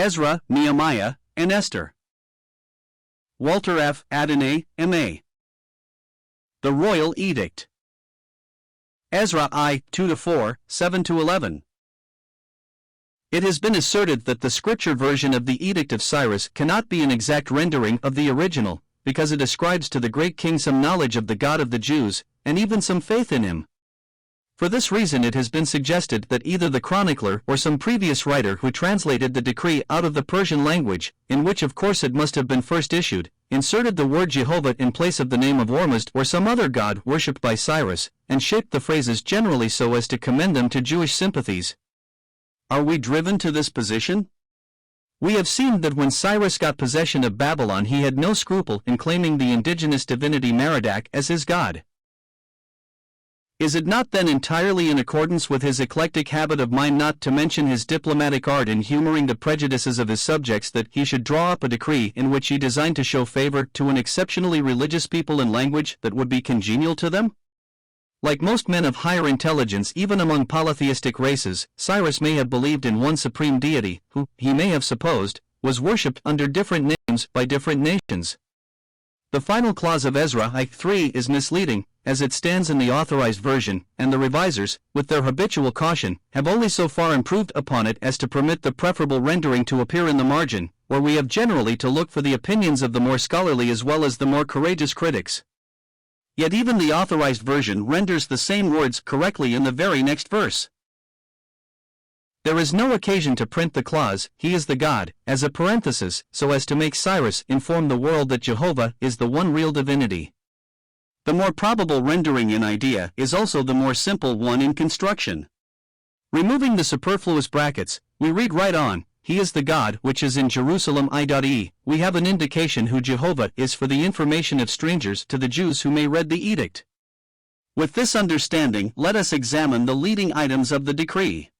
Ezra, Nehemiah, and Esther. Walter F. Adeney, M.A. The Royal Edict. Ezra I, 2-4, 7-11. It has been asserted that the scripture version of the Edict of Cyrus cannot be an exact rendering of the original, because it ascribes to the great king some knowledge of the God of the Jews, and even some faith in him. For this reason it has been suggested that either the chronicler or some previous writer who translated the decree out of the Persian language, in which of course it must have been first issued, inserted the word Jehovah in place of the name of Ormuzd or some other god worshipped by Cyrus, and shaped the phrases generally so as to commend them to Jewish sympathies. Are we driven to this position? We have seen that when Cyrus got possession of Babylon he had no scruple in claiming the indigenous divinity Merodach as his god. Is it not then entirely in accordance with his eclectic habit of mind, not to mention his diplomatic art in humoring the prejudices of his subjects, that he should draw up a decree in which he designed to show favor to an exceptionally religious people in language that would be congenial to them? Like most men of higher intelligence even among polytheistic races, Cyrus may have believed in one supreme deity, who, he may have supposed, was worshipped under different names by different nations. The final clause of Ezra I-3 is misleading, as it stands in the authorized version, and the revisers, with their habitual caution, have only so far improved upon it as to permit the preferable rendering to appear in the margin, where we have generally to look for the opinions of the more scholarly as well as the more courageous critics. Yet even the authorized version renders the same words correctly in the very next verse. There is no occasion to print the clause, "He is the God," as a parenthesis, so as to make Cyrus inform the world that Jehovah is the one real divinity. The more probable rendering in idea is also the more simple one in construction. Removing the superfluous brackets, we read right on, "He is the God which is in Jerusalem I.e. We have an indication who Jehovah is for the information of strangers to the Jews who may read the edict. With this understanding, let us examine the leading items of the decree.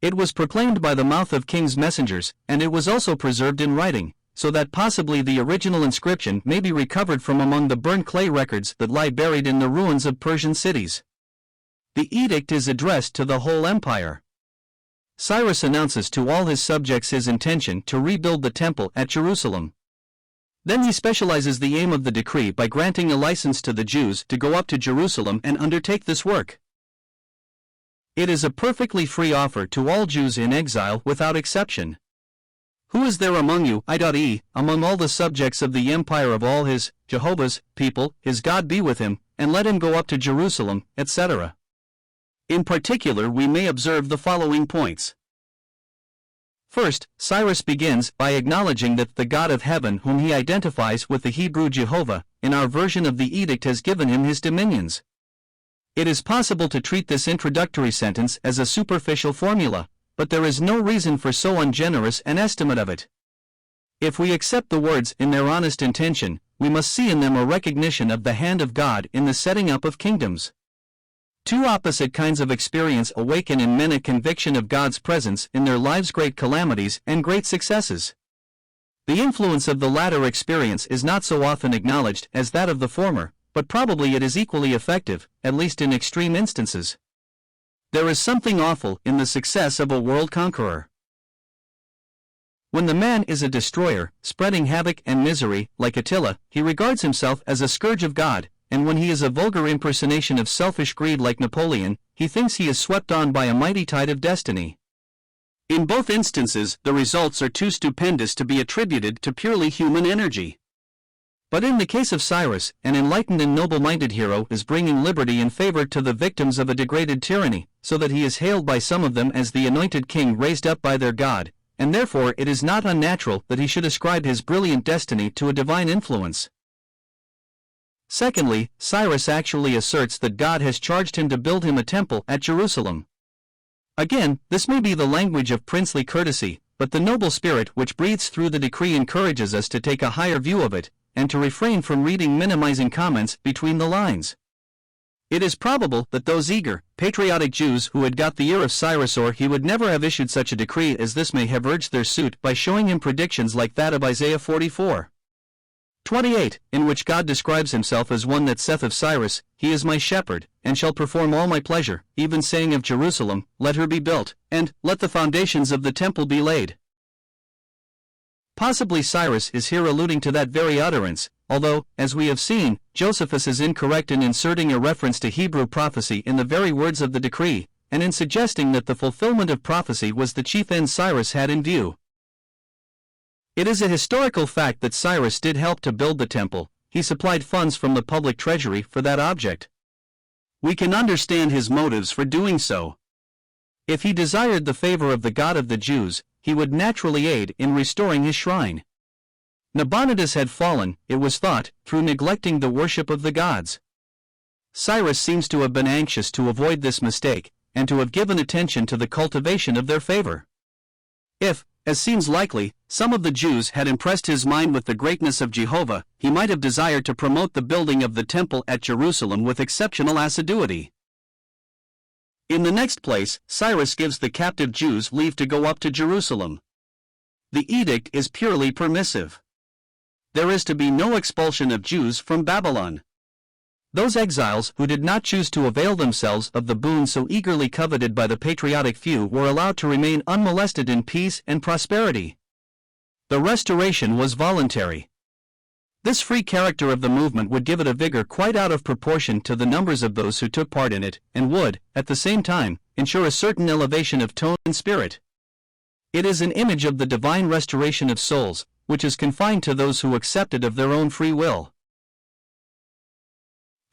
It was proclaimed by the mouth of king's messengers, and it was also preserved in writing, so that possibly the original inscription may be recovered from among the burnt clay records that lie buried in the ruins of Persian cities. The edict is addressed to the whole empire. Cyrus announces to all his subjects his intention to rebuild the temple at Jerusalem. Then he specializes the aim of the decree by granting a license to the Jews to go up to Jerusalem and undertake this work. It is a perfectly free offer to all Jews in exile without exception. Who is there among you, i.e., among all the subjects of the empire of all his, Jehovah's, people, his God be with him, and let him go up to Jerusalem, etc. In particular we may observe the following points. First, Cyrus begins by acknowledging that the God of heaven, whom he identifies with the Hebrew Jehovah, in our version of the edict has given him his dominions. It is possible to treat this introductory sentence as a superficial formula, but there is no reason for so ungenerous an estimate of it. If we accept the words in their honest intention, we must see in them a recognition of the hand of God in the setting up of kingdoms. Two opposite kinds of experience awaken in men a conviction of God's presence in their lives' great calamities and great successes. The influence of the latter experience is not so often acknowledged as that of the former, but probably it is equally effective, at least in extreme instances. There is something awful in the success of a world conqueror. When the man is a destroyer, spreading havoc and misery, like Attila, he regards himself as a scourge of God, and when he is a vulgar impersonation of selfish greed like Napoleon, he thinks he is swept on by a mighty tide of destiny. In both instances, the results are too stupendous to be attributed to purely human energy. But in the case of Cyrus, an enlightened and noble-minded hero is bringing liberty and favor to the victims of a degraded tyranny, so that he is hailed by some of them as the anointed king raised up by their God, and therefore it is not unnatural that he should ascribe his brilliant destiny to a divine influence. Secondly, Cyrus actually asserts that God has charged him to build him a temple at Jerusalem. Again, this may be the language of princely courtesy, but the noble spirit which breathes through the decree encourages us to take a higher view of it, and to refrain from reading minimizing comments between the lines. It is probable that those eager, patriotic Jews who had got the ear of Cyrus or he would never have issued such a decree as this may have urged their suit by showing him predictions like that of Isaiah 44:28, in which God describes himself as one that saith of Cyrus, "He is my shepherd, and shall perform all my pleasure," even saying of Jerusalem, "Let her be built, and let the foundations of the temple be laid." Possibly Cyrus is here alluding to that very utterance, although, as we have seen, Josephus is incorrect in inserting a reference to Hebrew prophecy in the very words of the decree, and in suggesting that the fulfillment of prophecy was the chief end Cyrus had in view. It is a historical fact that Cyrus did help to build the temple. He supplied funds from the public treasury for that object. We can understand his motives for doing so. If he desired the favor of the God of the Jews, he would naturally aid in restoring his shrine. Nabonidus had fallen, it was thought, through neglecting the worship of the gods. Cyrus seems to have been anxious to avoid this mistake, and to have given attention to the cultivation of their favor. If, as seems likely, some of the Jews had impressed his mind with the greatness of Jehovah, he might have desired to promote the building of the temple at Jerusalem with exceptional assiduity. In the next place, Cyrus gives the captive Jews leave to go up to Jerusalem. The edict is purely permissive. There is to be no expulsion of Jews from Babylon. Those exiles who did not choose to avail themselves of the boon so eagerly coveted by the patriotic few were allowed to remain unmolested in peace and prosperity. The restoration was voluntary. This free character of the movement would give it a vigor quite out of proportion to the numbers of those who took part in it, and would, at the same time, ensure a certain elevation of tone and spirit. It is an image of the divine restoration of souls, which is confined to those who accept it of their own free will.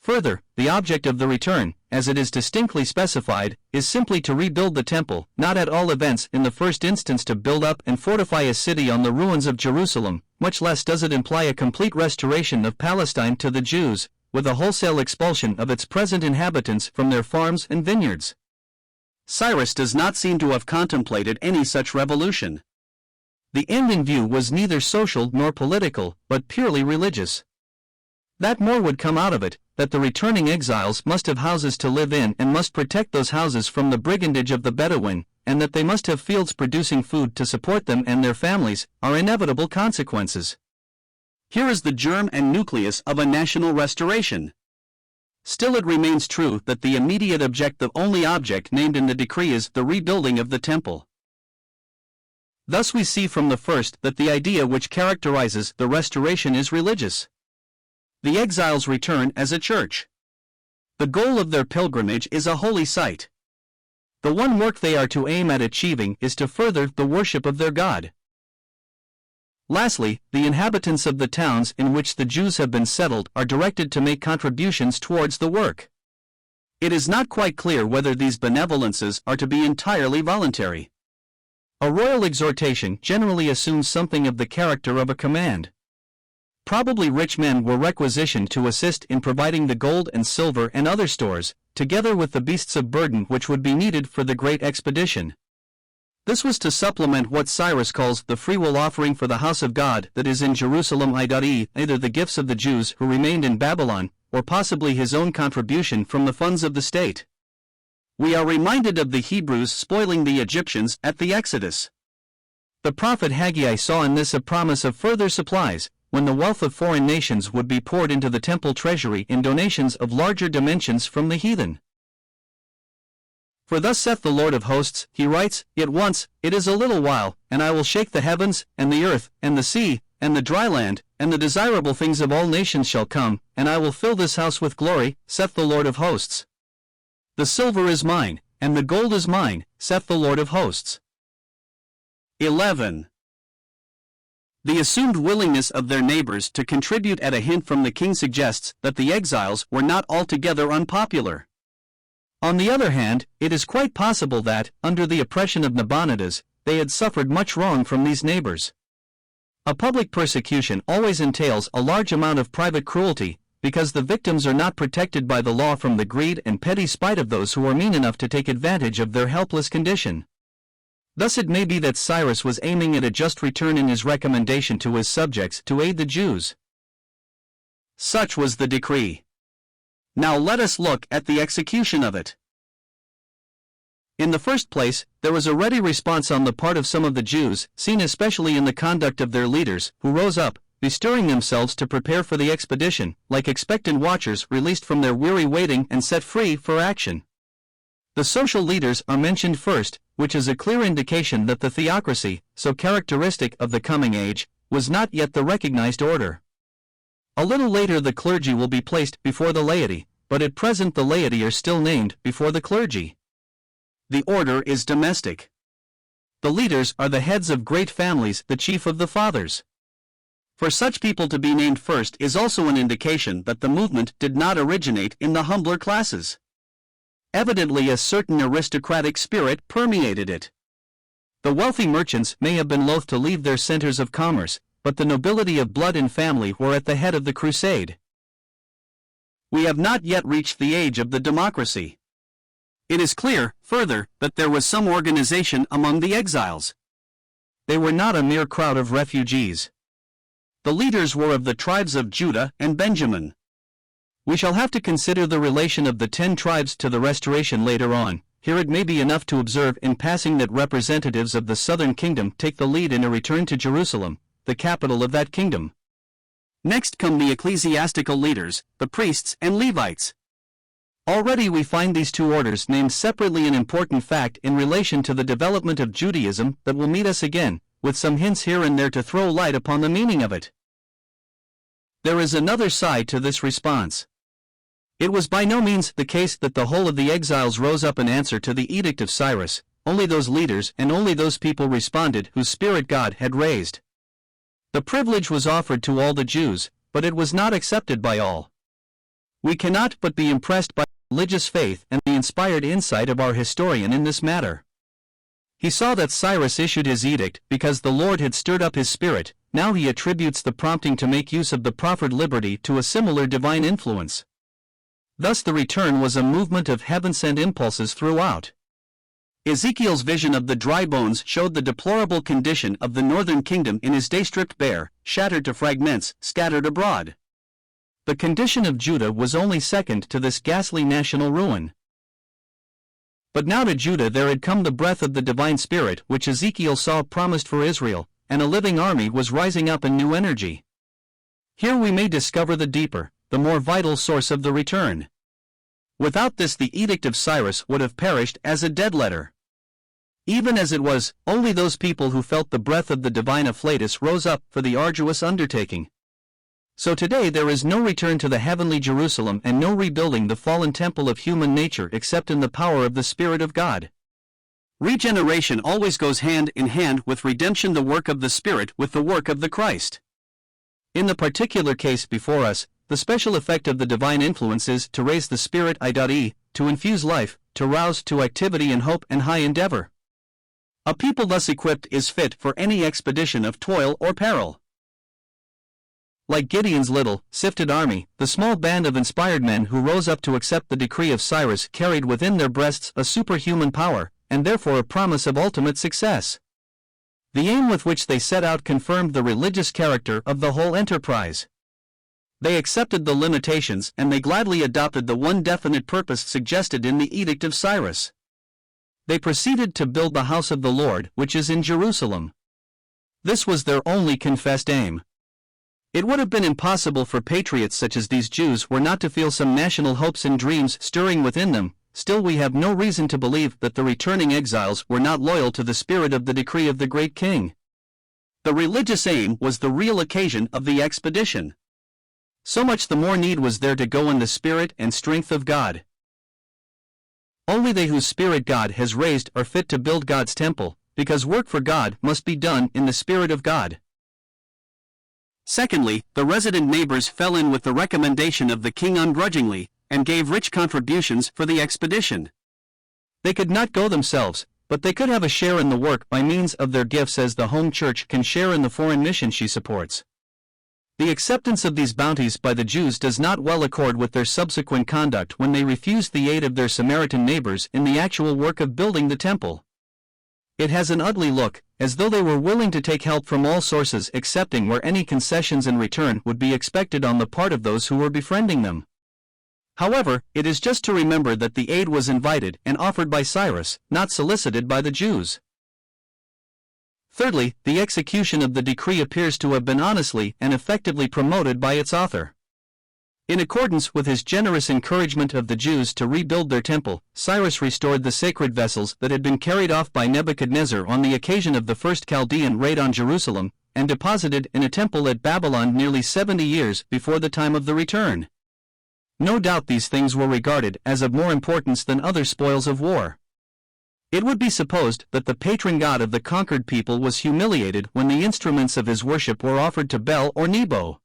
Further, the object of the return, as it is distinctly specified, is simply to rebuild the temple, not at all events in the first instance to build up and fortify a city on the ruins of Jerusalem, much less does it imply a complete restoration of Palestine to the Jews, with a wholesale expulsion of its present inhabitants from their farms and vineyards. Cyrus does not seem to have contemplated any such revolution. The end in view was neither social nor political, but purely religious. That more would come out of it, that the returning exiles must have houses to live in and must protect those houses from the brigandage of the Bedouin, and that they must have fields producing food to support them and their families, are inevitable consequences. Here is the germ and nucleus of a national restoration. Still it remains true that the immediate object, the only object named in the decree, is the rebuilding of the temple. Thus we see from the first that the idea which characterizes the restoration is religious. The exiles return as a church. The goal of their pilgrimage is a holy site. The one work they are to aim at achieving is to further the worship of their God. Lastly, the inhabitants of the towns in which the Jews have been settled are directed to make contributions towards the work. It is not quite clear whether these benevolences are to be entirely voluntary. A royal exhortation generally assumes something of the character of a command. Probably rich men were requisitioned to assist in providing the gold and silver and other stores, together with the beasts of burden which would be needed for the great expedition. This was to supplement what Cyrus calls the freewill offering for the house of God that is in Jerusalem, i.e., either the gifts of the Jews who remained in Babylon, or possibly his own contribution from the funds of the state. We are reminded of the Hebrews spoiling the Egyptians at the Exodus. The prophet Haggai saw in this a promise of further supplies, when the wealth of foreign nations would be poured into the temple treasury in donations of larger dimensions from the heathen. For thus saith the Lord of hosts, he writes, Yet once, it is a little while, and I will shake the heavens, and the earth, and the sea, and the dry land, and the desirable things of all nations shall come, and I will fill this house with glory, saith the Lord of hosts. The silver is mine, and the gold is mine, saith the Lord of hosts. 11. The assumed willingness of their neighbors to contribute at a hint from the king suggests that the exiles were not altogether unpopular. On the other hand, it is quite possible that, under the oppression of Nabonidus, they had suffered much wrong from these neighbors. A public persecution always entails a large amount of private cruelty, because the victims are not protected by the law from the greed and petty spite of those who are mean enough to take advantage of their helpless condition. Thus it may be that Cyrus was aiming at a just return in his recommendation to his subjects to aid the Jews. Such was the decree. Now let us look at the execution of it. In the first place, there was a ready response on the part of some of the Jews, seen especially in the conduct of their leaders, who rose up, bestirring themselves to prepare for the expedition, like expectant watchers released from their weary waiting and set free for action. The social leaders are mentioned first, which is a clear indication that the theocracy, so characteristic of the coming age, was not yet the recognized order. A little later the clergy will be placed before the laity, but at present the laity are still named before the clergy. The order is domestic. The leaders are the heads of great families, the chief of the fathers. For such people to be named first is also an indication that the movement did not originate in the humbler classes. Evidently a certain aristocratic spirit permeated it. The wealthy merchants may have been loath to leave their centers of commerce, but the nobility of blood and family were at the head of the crusade. We have not yet reached the age of the democracy. It is clear, further, that there was some organization among the exiles. They were not a mere crowd of refugees. The leaders were of the tribes of Judah and Benjamin. We shall have to consider the relation of the 10 tribes to the restoration later on. Here it may be enough to observe in passing that representatives of the southern kingdom take the lead in a return to Jerusalem, the capital of that kingdom. Next come the ecclesiastical leaders, the priests and Levites. Already we find these two orders named separately, an important fact in relation to the development of Judaism that will meet us again, with some hints here and there to throw light upon the meaning of it. There is another side to this response. It was by no means the case that the whole of the exiles rose up in answer to the Edict of Cyrus. Only those leaders and only those people responded whose spirit God had raised. The privilege was offered to all the Jews, but it was not accepted by all. We cannot but be impressed by religious faith and the inspired insight of our historian in this matter. He saw that Cyrus issued his edict because the Lord had stirred up his spirit. Now he attributes the prompting to make use of the proffered liberty to a similar divine influence. Thus the return was a movement of heaven-sent impulses throughout. Ezekiel's vision of the dry bones showed the deplorable condition of the northern kingdom in his day, stripped bare, shattered to fragments, scattered abroad. The condition of Judah was only second to this ghastly national ruin. But now to Judah there had come the breath of the divine spirit which Ezekiel saw promised for Israel, and a living army was rising up in new energy. Here we may discover the deeper, the more vital source of the return. Without this the Edict of Cyrus would have perished as a dead letter. Even as it was, only those people who felt the breath of the divine afflatus rose up for the arduous undertaking. So today there is no return to the heavenly Jerusalem and no rebuilding the fallen temple of human nature except in the power of the Spirit of God. Regeneration always goes hand in hand with redemption, the work of the Spirit with the work of the Christ. In the particular case before us, the special effect of the divine influence is to raise the spirit, i.e., to infuse life, to rouse to activity and hope and high endeavor. A people thus equipped is fit for any expedition of toil or peril. Like Gideon's little, sifted army, the small band of inspired men who rose up to accept the decree of Cyrus carried within their breasts a superhuman power, and therefore a promise of ultimate success. The aim with which they set out confirmed the religious character of the whole enterprise. They accepted the limitations and they gladly adopted the one definite purpose suggested in the Edict of Cyrus. They proceeded to build the house of the Lord, which is in Jerusalem. This was their only confessed aim. It would have been impossible for patriots such as these Jews were not to feel some national hopes and dreams stirring within them. Still we have no reason to believe that the returning exiles were not loyal to the spirit of the decree of the great king. The religious aim was the real occasion of the expedition. So much the more need was there to go in the spirit and strength of God. Only they whose spirit God has raised are fit to build God's temple, because work for God must be done in the Spirit of God. Secondly, the resident neighbors fell in with the recommendation of the king ungrudgingly, and gave rich contributions for the expedition. They could not go themselves, but they could have a share in the work by means of their gifts, as the home church can share in the foreign mission she supports. The acceptance of these bounties by the Jews does not well accord with their subsequent conduct when they refused the aid of their Samaritan neighbors in the actual work of building the temple. It has an ugly look, as though they were willing to take help from all sources excepting where any concessions in return would be expected on the part of those who were befriending them. However, it is just to remember that the aid was invited and offered by Cyrus, not solicited by the Jews. Thirdly, the execution of the decree appears to have been honestly and effectively promoted by its author. In accordance with his generous encouragement of the Jews to rebuild their temple, Cyrus restored the sacred vessels that had been carried off by Nebuchadnezzar on the occasion of the first Chaldean raid on Jerusalem, and deposited in a temple at Babylon nearly 70 years before the time of the return. No doubt these things were regarded as of more importance than other spoils of war. It would be supposed that the patron god of the conquered people was humiliated when the instruments of his worship were offered to Bel or Nebo.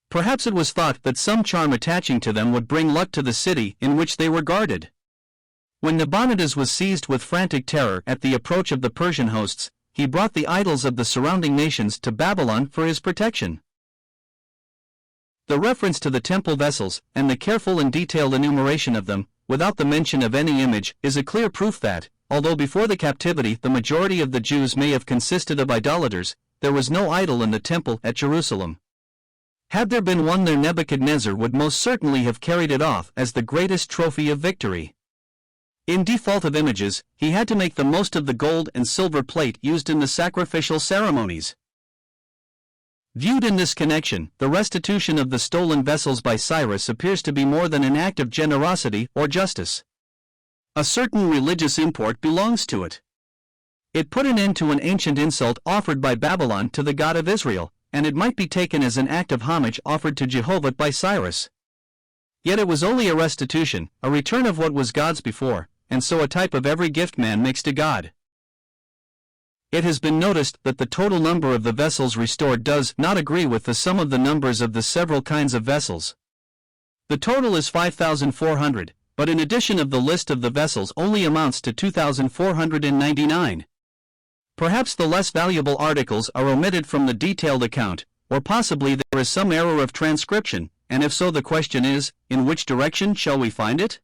Perhaps it was thought that some charm attaching to them would bring luck to the city in which they were guarded. When Nabonidus was seized with frantic terror at the approach of the Persian hosts, he brought the idols of the surrounding nations to Babylon for his protection. The reference to the temple vessels, and the careful and detailed enumeration of them, without the mention of any image, is a clear proof that, although before the captivity the majority of the Jews may have consisted of idolaters, there was no idol in the temple at Jerusalem. Had there been one there, Nebuchadnezzar would most certainly have carried it off as the greatest trophy of victory. In default of images, he had to make the most of the gold and silver plate used in the sacrificial ceremonies. Viewed in this connection, the restitution of the stolen vessels by Cyrus appears to be more than an act of generosity or justice. A certain religious import belongs to it. It put an end to an ancient insult offered by Babylon to the God of Israel, and it might be taken as an act of homage offered to Jehovah by Cyrus. Yet it was only a restitution, a return of what was God's before, and so a type of every gift man makes to God. It has been noticed that the total number of the vessels restored does not agree with the sum of the numbers of the several kinds of vessels. The total is 5,400, but in addition of the list of the vessels only amounts to 2,499. Perhaps the less valuable articles are omitted from the detailed account, or possibly there is some error of transcription, and if so the question is, in which direction shall we find it?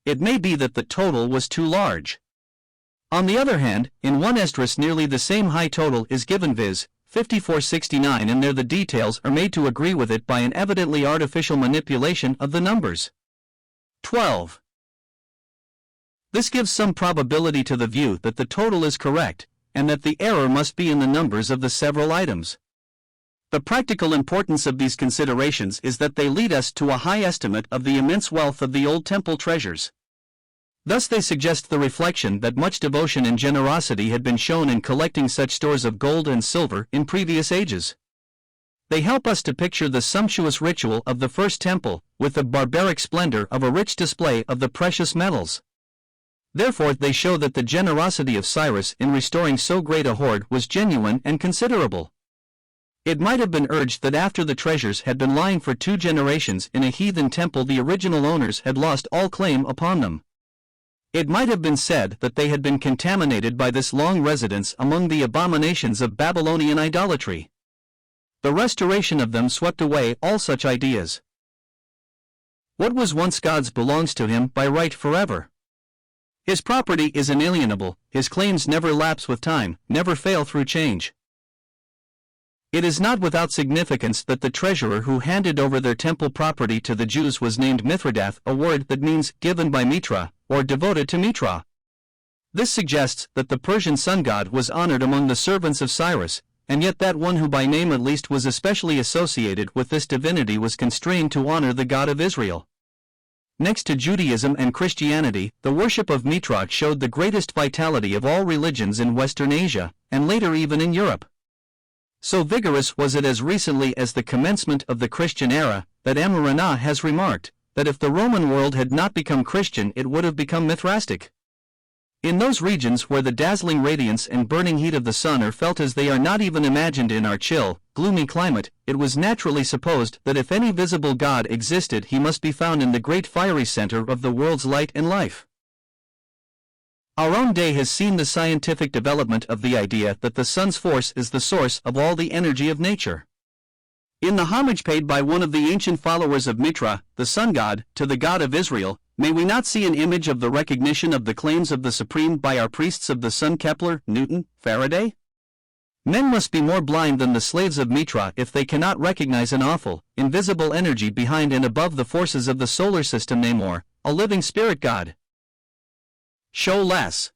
It may be that the total was too large. On the other hand, in 1 Esdras nearly the same high total is given, viz. 5469, and there the details are made to agree with it by an evidently artificial manipulation of the numbers. 12. This gives some probability to the view that the total is correct, and that the error must be in the numbers of the several items. The practical importance of these considerations is that they lead us to a high estimate of the immense wealth of the old temple treasures. Thus they suggest the reflection that much devotion and generosity had been shown in collecting such stores of gold and silver in previous ages. They help us to picture the sumptuous ritual of the first temple, with the barbaric splendor of a rich display of the precious metals. Therefore they show that the generosity of Cyrus in restoring so great a hoard was genuine and considerable. It might have been urged that after the treasures had been lying for 2 generations in a heathen temple the original owners had lost all claim upon them. It might have been said that they had been contaminated by this long residence among the abominations of Babylonian idolatry. The restoration of them swept away all such ideas. What was once God's belongs to him by right forever. His property is inalienable, his claims never lapse with time, never fail through change. It is not without significance that the treasurer who handed over their temple property to the Jews was named Mithridath, a word that means given by Mitra, or devoted to Mitra. This suggests that the Persian sun god was honored among the servants of Cyrus, and yet that one who by name at least was especially associated with this divinity was constrained to honor the God of Israel. Next to Judaism and Christianity, the worship of Mitra showed the greatest vitality of all religions in Western Asia, and later even in Europe. So vigorous was it as recently as the commencement of the Christian era, that Amarana has remarked that if the Roman world had not become Christian it would have become Mithrastic. In those regions where the dazzling radiance and burning heat of the sun are felt as they are not even imagined in our chill, gloomy climate, it was naturally supposed that if any visible God existed he must be found in the great fiery center of the world's light and life. Our own day has seen the scientific development of the idea that the sun's force is the source of all the energy of nature. In the homage paid by one of the ancient followers of Mitra, the sun god, to the God of Israel, may we not see an image of the recognition of the claims of the Supreme by our priests of the sun, Kepler, Newton, Faraday? Men must be more blind than the slaves of Mitra if they cannot recognize an awful, invisible energy behind and above the forces of the solar system, namely, a living spirit god. Show less.